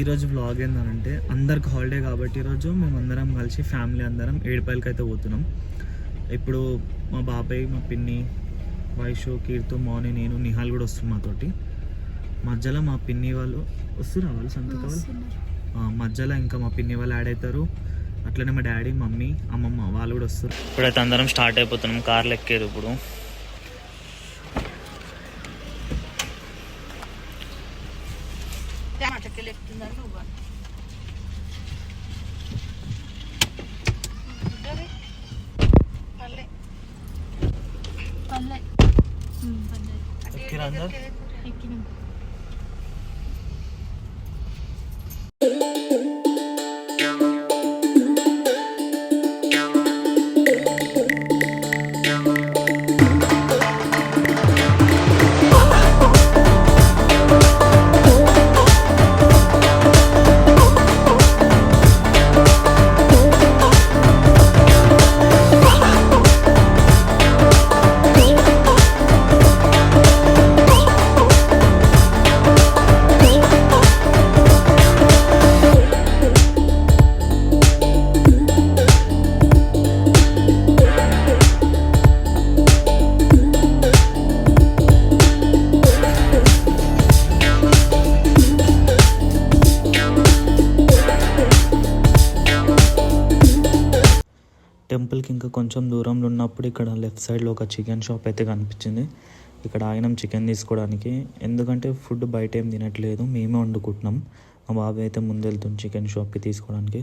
ఈరోజు వ్లాగ్ ఏంటంటే అందరికి హాలిడే కాబట్టి ఈరోజు మేమందరం కలిసి ఫ్యామిలీ అందరం ఏడుపాయలకి అయితే పోతున్నాం. ఇప్పుడు మా బాబాయ్, మా పిన్ని, వైషు, కీర్తు, మౌని, నేను, నిహాల్ కూడా వస్తున్నాం మాతోటి. మధ్యలో మా పిన్ని వాళ్ళు వస్తున్నారు, వాళ్ళు సంతక వాళ్ళు మధ్యలో ఇంకా మా పిన్ని వాళ్ళు యాడ్ అవుతారు. అట్లనే మా డాడీ, మమ్మీ, అమ్మమ్మ వాళ్ళు కూడా వస్తారు. ఇప్పుడైతే అందరం స్టార్ట్ అయిపోతున్నాం. కార్లు ఎక్కారు ఇప్పుడు. టెంపుల్కి ఇంకా కొంచెం దూరంలో ఉన్నప్పుడు ఇక్కడ లెఫ్ట్ సైడ్లో ఒక చికెన్ షాప్ అయితే కనిపించింది. ఇక్కడ ఆగినాం చికెన్ తీసుకోవడానికి. ఎందుకంటే ఫుడ్ బయట ఏం తినట్లేదు, మేమే వండుకుంటున్నాం. మా బాబాయ్ అయితే ముందు వెళ్తుంది చికెన్ షాప్కి తీసుకోవడానికి.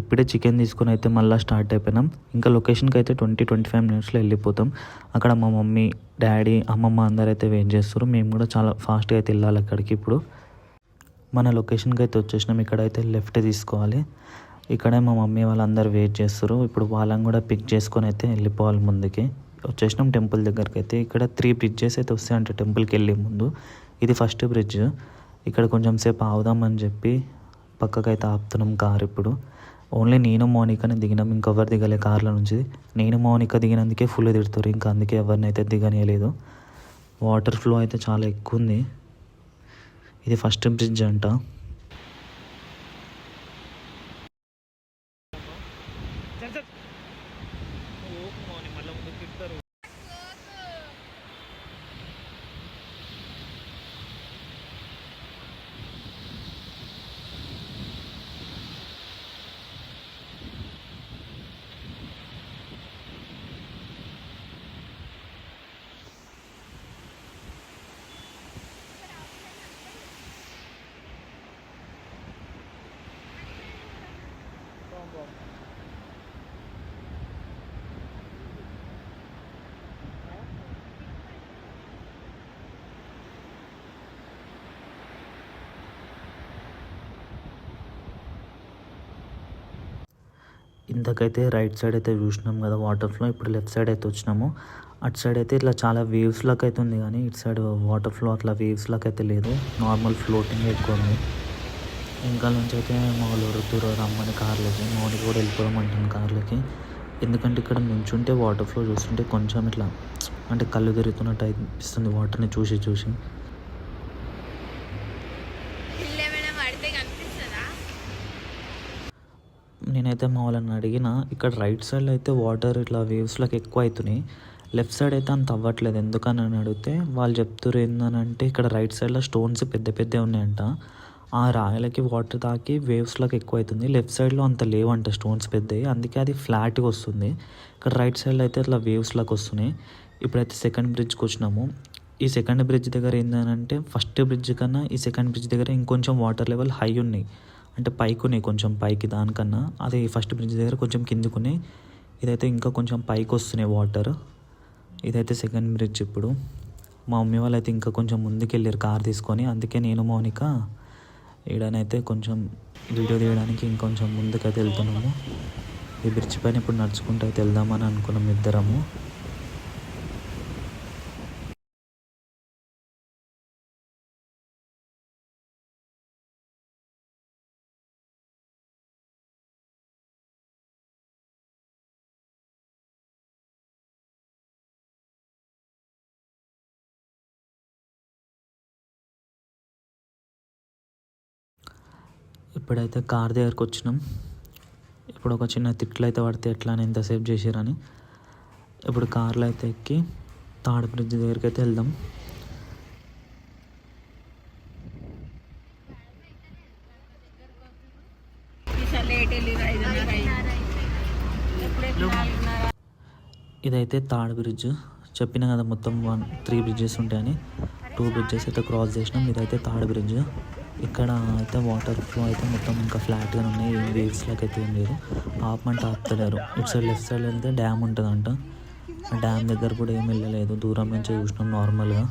ఇప్పుడే చికెన్ తీసుకొని అయితే మళ్ళీ స్టార్ట్ అయిపోయినాం. ఇంకా లొకేషన్కి అయితే 20-25 మినిట్స్లో వెళ్ళిపోతాం. అక్కడ మా మమ్మీ, డాడీ, అమ్మమ్మ అందరూ అయితే వెయిట్ చేస్తారు. మేము కూడా చాలా ఫాస్ట్గా అయితే వెళ్ళాలి అక్కడికి. ఇప్పుడు మన లొకేషన్కి అయితే వచ్చేసినాం. ఇక్కడైతే లెఫ్ట్ తీసుకోవాలి. ఇక్కడే మా మమ్మీ వాళ్ళందరూ వెయిట్ చేస్తారు. ఇప్పుడు వాళ్ళని కూడా పిక్ చేసుకొని అయితే వెళ్ళిపోవాలి ముందుకి. వచ్చేసినాం టెంపుల్ దగ్గరికి అయితే. ఇక్కడ 3 బ్రిడ్జెస్ అయితే వస్తాయంట టెంపుల్కి వెళ్ళే ముందు. ఇది ఫస్ట్ బ్రిడ్జ్. ఇక్కడ కొంచెం సేపు ఆగుదామని చెప్పి పక్కకైతే ఆపుతున్నాం కార్. ఇప్పుడు ఓన్లీ నేను, మౌనికనే దిగినాం. ఇంకెవరు దిగలే కార్ల నుంచి. నేను, మౌనిక దిగినందుకే ఫుల్ తిడుతారు. ఇంకా అందుకే ఎవరిని అయితే దిగనియలేదు. వాటర్ ఫ్లో అయితే చాలా ఎక్కువ ఉంది. ఇది ఫస్ట్ బ్రిడ్జ్ అంట. ఇంతకైతే రైట్ సైడ్ అయితే చూసినాం కదా వాటర్ ఫ్లో. ఇప్పుడు లెఫ్ట్ సైడ్ అయితే వచ్చినాము. అటు సైడ్ అయితే ఇట్లా చాలా వేవ్స్ లాగా అయితే ఉంది, కానీ ఇటు సైడ్ వాటర్ ఫ్లో అట్లా వేవ్స్ లాగా అయితే లేదు. నార్మల్ ఫ్లోటింగ్ ఎక్కువ ఉంది. ఇంకా నుంచి అయితే మా వాళ్ళు వరుతురు రమ్మని కార్లకి. మౌనికి కూడా వెళ్ళిపోవడం అంటాను కార్లకి. ఎందుకంటే ఇక్కడ నుంచుంటే వాటర్ ఫ్లో చూస్తుంటే కొంచెం ఇట్లా అంటే కళ్ళు తిరుగుతున్నట్టు అనిపిస్తుంది వాటర్ని చూసి చూసి. నేనైతే మా వాళ్ళని అడిగిన, ఇక్కడ రైట్ సైడ్లో అయితే వాటర్ ఇట్లా వేవ్స్లోకి ఎక్కువ అవుతున్నాయి, లెఫ్ట్ సైడ్ అయితే అంత అవ్వట్లేదు ఎందుకని అని అడిగితే వాళ్ళు చెప్తారు ఏంటంటే ఇక్కడ రైట్ సైడ్లో స్టోన్స్ పెద్ద పెద్ద ఉన్నాయంట. ఆ రాయలకి వాటర్ తాకి వేవ్స్లోకి ఎక్కువ అవుతుంది. లెఫ్ట్ సైడ్లో అంత లేవంట స్టోన్స్ పెద్దవి, అందుకే అది ఫ్లాట్గా వస్తుంది. ఇక్కడ రైట్ సైడ్లో అయితే ఇట్లా వేవ్స్లోకి వస్తున్నాయి. ఇప్పుడైతే సెకండ్ బ్రిడ్జ్కి వచ్చినాము. ఈ సెకండ్ బ్రిడ్జ్ దగ్గర ఏంటంటే ఫస్ట్ బ్రిడ్జ్ కన్నా ఈ సెకండ్ బ్రిడ్జ్ దగ్గర ఇంకొంచెం వాటర్ లెవెల్ హై ఉన్నాయి, అంటే పైకి ఉన్నాయి కొంచెం పైకి దానికన్నా. అది ఫస్ట్ బ్రిడ్జ్ దగ్గర కొంచెం కిందికున్నాయి. ఇదైతే ఇంకా కొంచెం పైకి వస్తున్నాయి వాటర్. ఇదైతే సెకండ్ బ్రిడ్జ్. ఇప్పుడు మా మమ్మీ వాళ్ళు అయితే ఇంకా కొంచెం ముందుకు వెళ్ళారు కార్ తీసుకొని, అందుకే నేను మౌనిక ఈడనైతే కొంచెం వీడియో తీయడానికి ఇంకొంచెం ముందుకైతే వెళ్తున్నాము. ఈ బ్రిడ్జ్ పైన ఇప్పుడు నడుచుకుంటూ అయితే వెళ్దామని అనుకున్నాం ఇద్దరము. ఇప్పుడైతే కార్ దగ్గరకు వచ్చినాం. ఇప్పుడు ఒక చిన్న తిట్లు అయితే పడితే ఎట్లా అని ఎంతసేపు చేసిరని ఇప్పుడు కార్లో అయితే ఎక్కి తాడు బ్రిడ్జ్ దగ్గరికి అయితే వెళ్దాం. ఇదైతే తాడు బ్రిడ్జ్. చెప్పిన కదా మొత్తం 3 బ్రిడ్జెస్ ఉంటాయని. 2 బ్రిడ్జెస్ అయితే క్రాస్ చేసినాం. ఇదైతే థర్డ్ బ్రిడ్జ్. ఇక్కడ అయితే వాటర్ ఫ్లో అయితే మొత్తం ఇంకా ఫ్లాట్గా ఉన్నాయి. ఏం వేవ్స్ లాగా అయితే ఏం లేదు. ఆపమంటే ఆపుతలేరు. ఇటు సైడ్ లెఫ్ట్ సైడ్ వెళ్తే డ్యామ్ ఉంటుందంట. ఆ డ్యామ్ దగ్గర కూడా ఏం వెళ్ళలేదు, దూరం నుంచే చూసినాం నార్మల్గా.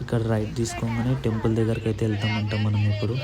ఇక్కడ రైట్ తీసుకోగానే టెంపుల్ దగ్గరికి అయితే వెళ్తామంట మనం ఇప్పుడు.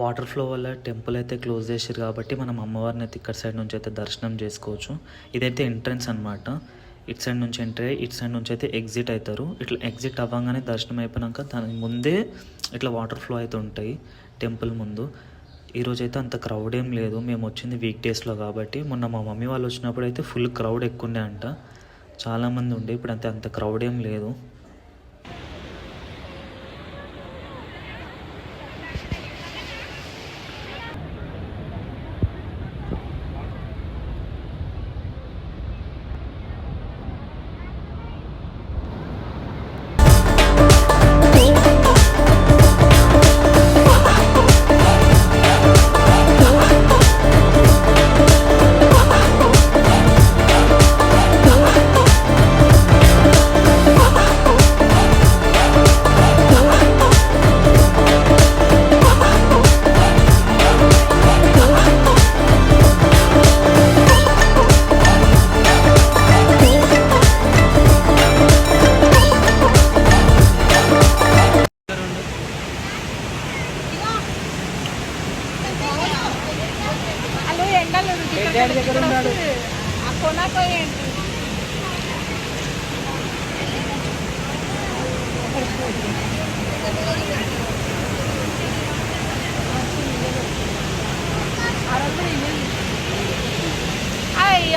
వాటర్ ఫ్లో వల్ల టెంపుల్ అయితే క్లోజ్ చేసారు కాబట్టి మనం అమ్మవారిని అయితే ఇక్కడ సైడ్ నుంచి అయితే దర్శనం చేసుకోవచ్చు. ఇదైతే ఎంట్రన్స్ అనమాట. ఇటు సైడ్ నుంచి ఎంట్రీ అయ్యి ఇటు సైడ్ నుంచి అయితే ఎగ్జిట్ అవుతారు. ఇట్లా ఎగ్జిట్ అవ్వగానే దర్శనం అయిపోయాక దాని ముందే ఇట్లా వాటర్ ఫ్లో అయితే ఉంటాయి టెంపుల్ ముందు. ఈరోజు అయితే అంత క్రౌడ్ ఏం లేదు. మేము వచ్చింది వీక్ డేస్లో కాబట్టి. మొన్న మా మమ్మీ వాళ్ళు వచ్చినప్పుడు అయితే ఫుల్ క్రౌడ్ ఎక్కువ ఉండే అంట, చాలామంది ఉండే. ఇప్పుడు అంత క్రౌడ్ ఏం లేదు.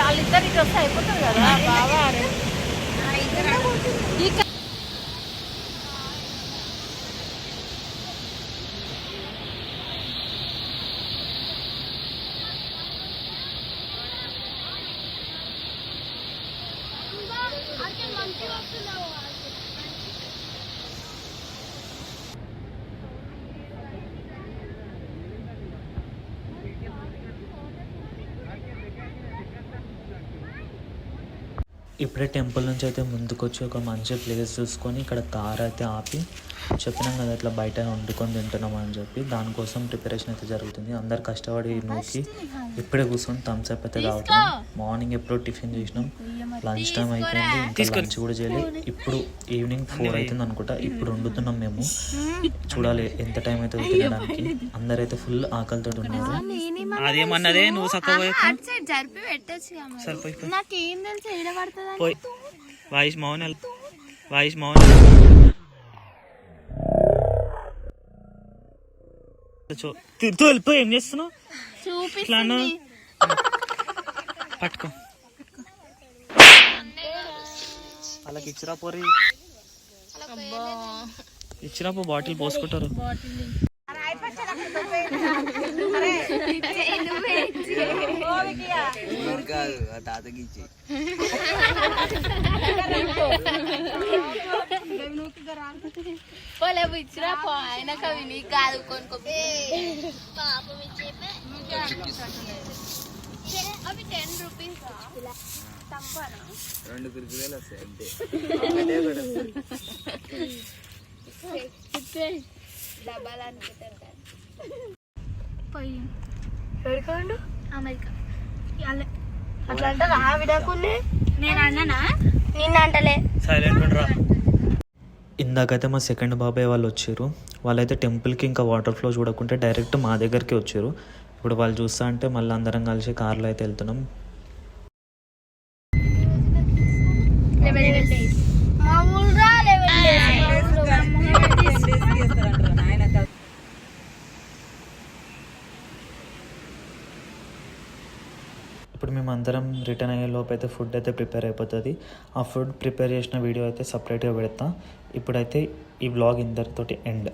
వాళ్ళిద్దరికి వస్తే అయిపోతుంది కదా బాగా. ఇప్పుడే టెంపుల్ నుంచి అయితే ముందుకు వచ్చి ఒక మంచి ప్లేస్ చూసుకొని ఇక్కడ కార్ అయితే ఆపి చెప్పినాం కదా ఇట్లా బయట వండుకొని తింటున్నాం అని చెప్పి దానికోసం ప్రిపరేషన్ అయితే జరుగుతుంది. అందరు కష్టపడి నూకి ఇప్పుడే కూర్చొని థమ్స్ అప్ అయితే తాగుతున్నాం. మార్నింగ్ ఎప్పుడో టిఫిన్ చేసినాం, లంచ్ టైం అయిపోయింది, ఇంకా లంచ్ కూడా చేయలేదు. ఇప్పుడు ఈవినింగ్ 4 అవుతుంది అనుకుంటా. ఇప్పుడు వండుతున్నాం మేము. చూడాలి ఎంత టైం అవుతుంది తినడానికి. అందరైతే ఫుల్ ఆకలితో ఉన్నారు. అదేమన్నదే నువ్వు జరిపి పెట్టచ్చు. నాకేం తెలుసు ఏడ పడుతుంది. వాయిస్ మౌన్ వెళ్ళిపోయి ఏం చేస్తున్నావు? చూపిస్తాను. పట్టుకో వాళ్ళకి ఇచ్చిరా పోరి, ఇచ్చిరా పో. బాటిల్ పోసుకుంటారు. ఇచ్చిరా పో. ఆయన కవి నీకు కాదు కొనుక్కో. అవి 10 రూపీస్. 2 కుర్కురేలు వస్తాయి అంతే. డబ్బాలు అనుకుంటారు పోయి ఎక్కడికండు అమెరికా అట్లా అంటారా? విడాకుని నేను అన్నానా? నిన్న అంటలే. సైలెంట్ ఉండరా. ఇందాకైతే మా సెకండ్ బాబాయ్ వాళ్ళు వచ్చారు. వాళ్ళైతే టెంపుల్కి ఇంకా వాటర్ ఫ్లో చూడకుంటే డైరెక్ట్ మా దగ్గరికి వచ్చారు. ఇప్పుడు వాళ్ళు చూస్తా అంటే మళ్ళీ అందరం కలిసి కార్లో అయితే వెళ్తున్నాం. ఇప్పుడు మేము అందరం రిటర్న్ అయ్యే లోపు అయితే ఫుడ్ అయితే ప్రిపేర్ అయిపోతుంది. ఆ ఫుడ్ ప్రిపేర్ చేసిన వీడియో అయితే సపరేట్గా పెడతా. ఇప్పుడైతే ఈ వ్లాగ్ ఇందరితోటి ఎండ్.